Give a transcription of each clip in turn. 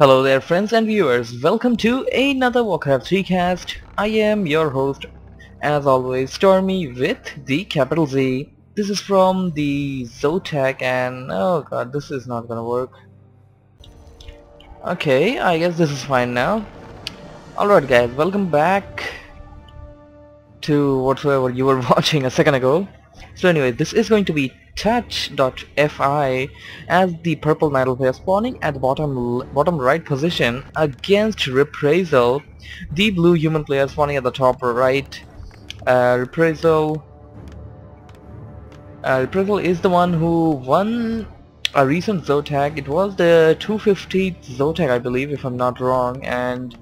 Hello there friends and viewers, welcome to another Warcraft 3 cast. I am your host, as always, Stormy with the capital Z. This is from the Zotac and oh god, this is not gonna work. Okay, I guess this is fine now. Alright guys, welcome back to whatsoever you were watching a second ago. So anyway, this is going to be touch.fi as the purple Nidal player spawning at the bottom right position against Reprisal, the blue human player spawning at the top right. Reprisal is the one who won a recent Zotac. It was the 250th Zotac, I believe, if I'm not wrong, and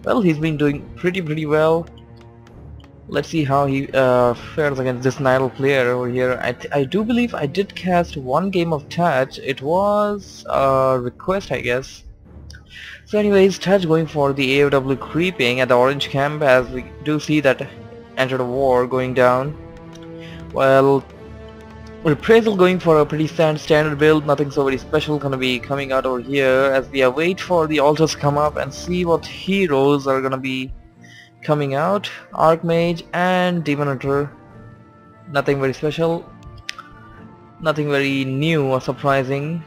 well, he's been doing pretty well. Let's see how he fares against this Nidal player over here. I do believe I did cast one game of touch. It was a request, I guess. So anyways, touch going for the AOW creeping at the orange camp, as we do see that enter the war going down. Well, Reprisal going for a pretty standard build, nothing so very special gonna be coming out over here as we await for the altars to come up and see what heroes are gonna be coming out. Archmage and Demon Hunter, nothing very special, nothing very new or surprising.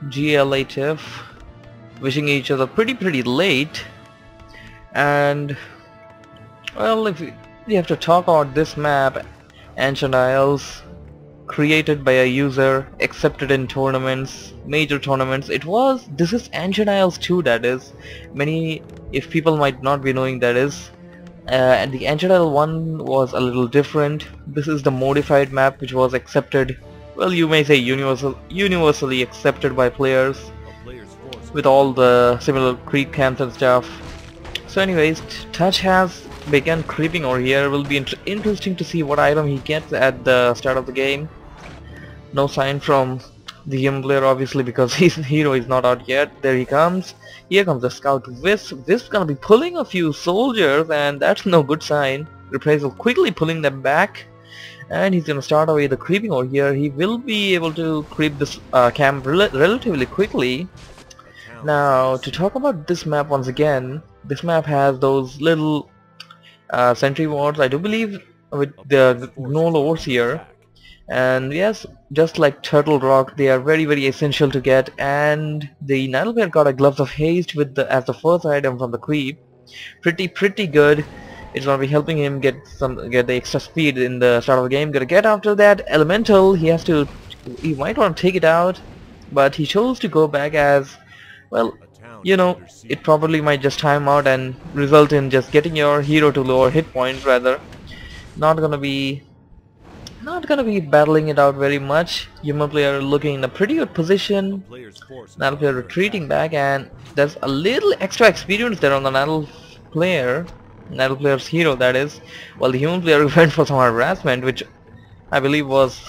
GLHF wishing each other pretty late, and well, if we have to talk about this map, Ancient Isles, created by a user, accepted in tournaments, major tournaments. This is Ancient Isles 2, that is. If people might not be knowing, that is. And the Ancient Isle 1 was a little different. This is the modified map which was accepted, well, you may say universally accepted by players, with all the similar creep camps and stuff. So anyways, Touch has began creeping over here. Will be interesting to see what item he gets at the start of the game. No sign from the human player, obviously, because his hero is not out yet. There he comes. Here comes the scout Wisp. Wisp gonna be pulling a few soldiers, and that's no good sign. Reprisal quickly pulling them back, and he's gonna start away the creeping over here. He will be able to creep this camp relatively quickly. Now, to talk about this map once again, this map has those little sentry wards, I do believe, with the Gnoll Overseer, and yes, just like Turtle Rock, they are very essential to get. And the Nidal player got a Gloves of Haste with as the first item from the creep. Pretty good. It's gonna be helping him get the extra speed in the start of the game. Gonna get after that Elemental. He might want to take it out, but he chose to go back as, well, you know, it probably might just time out and result in just getting your hero to lower hit points rather. Not gonna be battling it out very much. Human player looking in a pretty good position. Nidal player retreating back, and there's a little extra experience there on the Nidal player's hero, that is. While the human player went for some harassment, which I believe was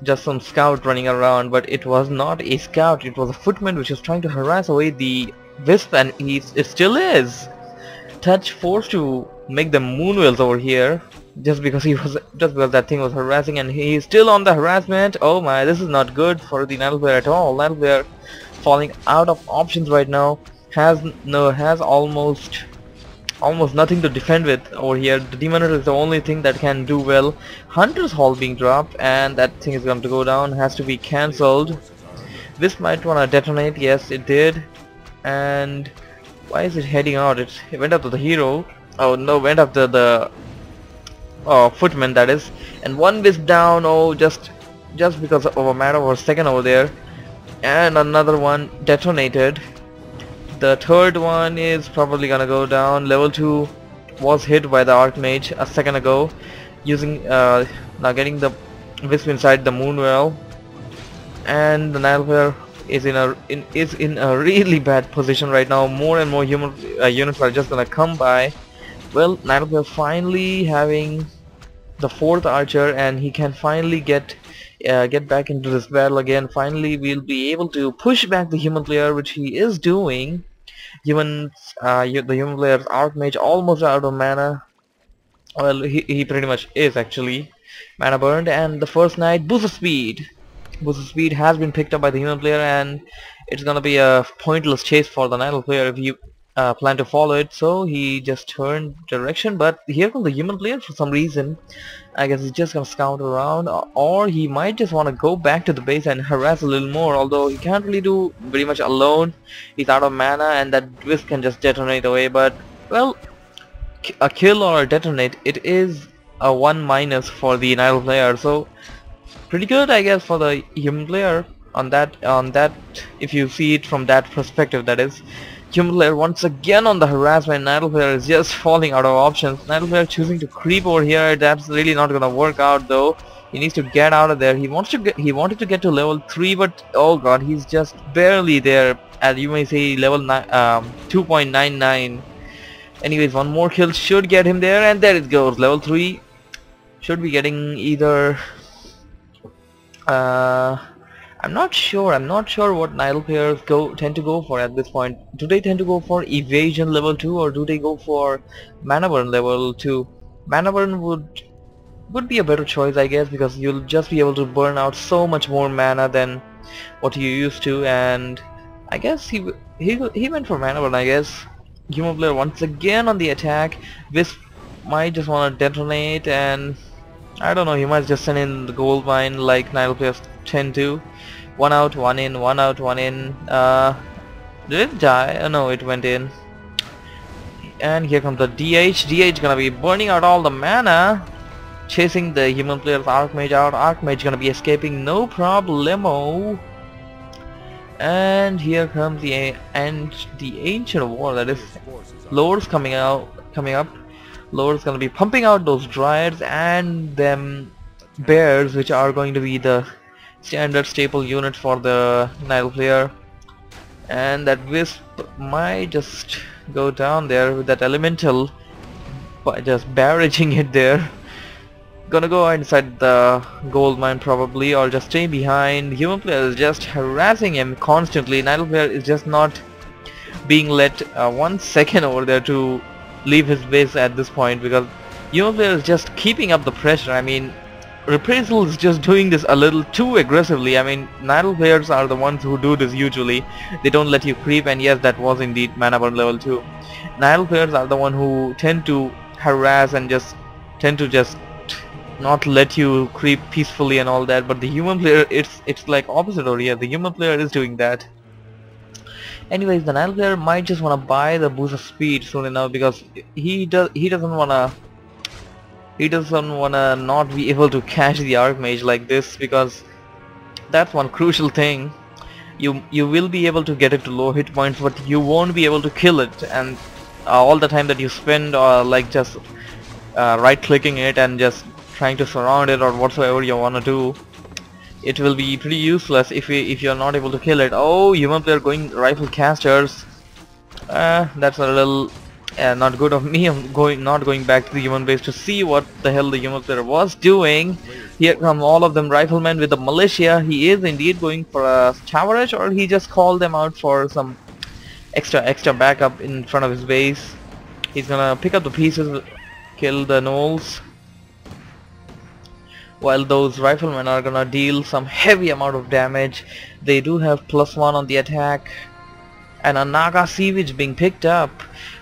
just some scout running around, but it was not a scout, it was a footman which was trying to harass away the Wisp, and it still is. Touch forced to make the moonwells over here just because that thing was harassing, and he is still on the harassment. Oh my, this is not good for the Nidal player at all. Nidal player falling out of options right now, has almost nothing to defend with over here. The Demon Hunter is the only thing that can do well. Hunter's Hall being dropped, and that thing is going to go down, has to be cancelled. This might want to detonate. Yes, it did. And why is it heading out? It went up to the hero. Oh no, went up to the footman, that is. And one Wisp down. Oh, just because of a matter of a second over there. And another one detonated. The third one is probably gonna go down. Level 2 was hit by the Archmage a second ago, using now getting the Wisp inside the Moonwell, and the Nidal player is in a really bad position right now. More and more human units are just gonna come by. Well, Nidal player finally having the 4th archer, and he can finally get back into this battle again. Finally, we'll be able to push back the human player, which he is doing. The human player's Archmage almost out of mana. Well, he pretty much is actually. Mana burned, and the first knight, Boost of Speed. Boost of Speed has been picked up by the human player, and it's gonna be a pointless chase for the Nidal player if you plan to follow it. So he just turned direction, but here comes the human player for some reason. I guess he's just gonna scout around, or he might just want to go back to the base and harass a little more, although he can't really do very much alone. He's out of mana and that whisk can just detonate away, but well, a kill or a detonate, it is a 1- for the Nidal player, so pretty good I guess for the human player on that if you see it from that perspective, that is. Human player once again on the harassment. Nidal player is just falling out of options. Nidal player choosing to creep over here. That's really not gonna work out though. He needs to get out of there. He wanted to get to level 3, but oh god, he's just barely there at, you may say, level 2.99. Anyways, one more kill should get him there, and there it goes, level 3. Should be getting either I'm not sure what Nidal players tend to go for at this point. Do they tend to go for evasion level 2, or do they go for mana burn level 2? Mana burn would be a better choice I guess, because you'll just be able to burn out so much more mana than what you used to, and I guess he went for mana burn I guess. Human player once again on the attack. Wisp might just want to detonate, and I don't know, he might just send in the gold mine like Nidal players tend to. 1 out, 1 in, 1 out, 1 in. Did it die? Oh, no, it went in. And here comes the DH. DH gonna be burning out all the mana, chasing the human player's Archmage out. Archmage gonna be escaping, no problemo. And here comes the Ancient War, that is. Lord's coming up. Lord's gonna be pumping out those Dryads and them Bears, which are going to be the standard staple unit for the Nidal player. And that Wisp might just go down there with that Elemental by just barraging it there. Gonna go inside the gold mine probably, or just stay behind. Human player is just harassing him constantly. Nidal player is just not being let 1 second over there to leave his base at this point, because human player is just keeping up the pressure. I mean, Reprisal is just doing this a little too aggressively. I mean, Nidal players are the ones who do this usually. They don't let you creep, and yes, that was indeed mana burn level 2. Nidal players are the one who tend to harass and just tend to just not let you creep peacefully and all that, but the human player, it's like opposite over here. The human player is doing that. Anyways, the Nidal player might just want to buy the boost of speed soon enough, because he doesn't wanna not be able to catch the Archmage like this, because that's one crucial thing. You will be able to get it to low hit points, but you won't be able to kill it, and all the time that you spend like just right clicking it and just trying to surround it or whatsoever you wanna do, it will be pretty useless if you're not able to kill it. Oh, human player going rifle casters. That's a little not good of me. I'm not going back to the human base to see what the hell the human player was doing. Here come all of them riflemen with the militia. He is indeed going for a tower edge, or he just called them out for some extra backup in front of his base. He's gonna pick up the pieces, kill the gnolls, while those riflemen are gonna deal some heavy amount of damage. They do have +1 on the attack, and a Naga Siege being picked up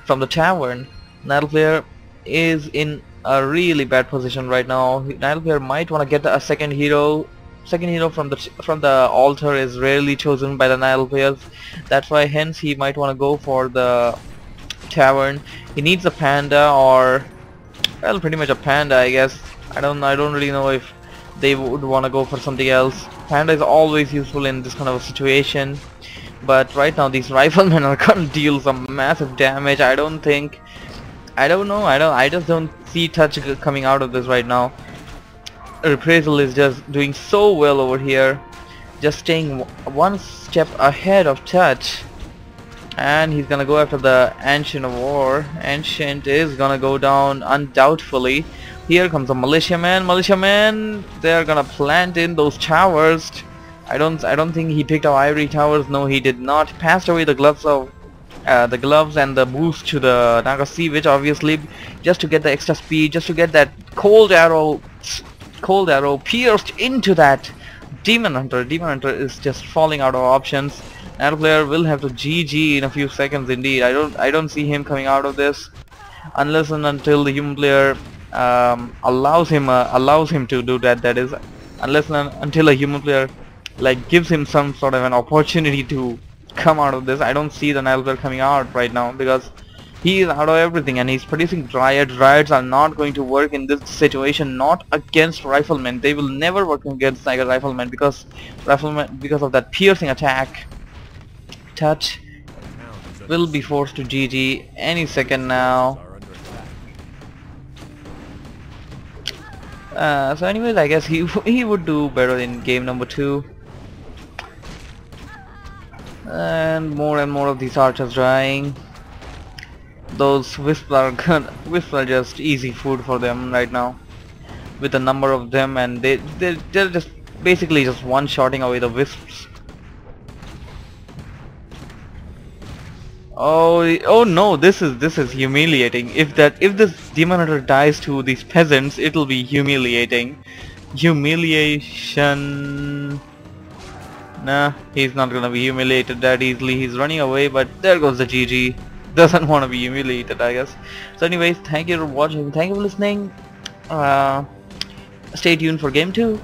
from the tavern. Nidal player is in a really bad position right now. Nidal player might want to get a second hero. Second hero from the altar is rarely chosen by the Nidal players. That's why hence he might want to go for the tavern. He needs a panda, or well, pretty much a panda I guess. I don't really know if they would want to go for something else. Panda is always useful in this kind of a situation, but right now these riflemen are gonna deal some massive damage. I just don't see touch coming out of this right now. Reprisal is just doing so well over here, just staying one step ahead of touch, and he's gonna go after the Ancient War. Ancient is gonna go down undoubtedly. Here comes a militiaman. They're gonna plant in those towers. I don't think he picked up ivory towers. No, he did not. Passed away the gloves and the boost to the Naga Siege, obviously, just to get the extra speed, just to get that cold arrow pierced into that Demon Hunter. Demon Hunter is just falling out of options. Another player will have to GG in a few seconds indeed. I don't see him coming out of this unless and until the human player allows him to do that. That is, unless and until a human player like gives him some sort of an opportunity to come out of this. I don't see the Nile player coming out right now because he is out of everything and he's producing Dryads. Dryads are not going to work in this situation, not against Riflemen. They will never work against like a Rifleman because of that piercing attack. Touch will be forced to GG any second now. So anyways, I guess he would do better in game number 2. And more of these archers dying. Those wisps are just easy food for them right now, with a number of them, and they're just basically just one-shotting away the wisps. Oh no, this is humiliating. If this demon hunter dies to these peasants, it'll be humiliating. Humiliation. Nah, he's not gonna be humiliated that easily. He's running away, but there goes the GG. Doesn't want to be humiliated, I guess. So anyways, thank you for watching, thank you for listening. Stay tuned for game 2.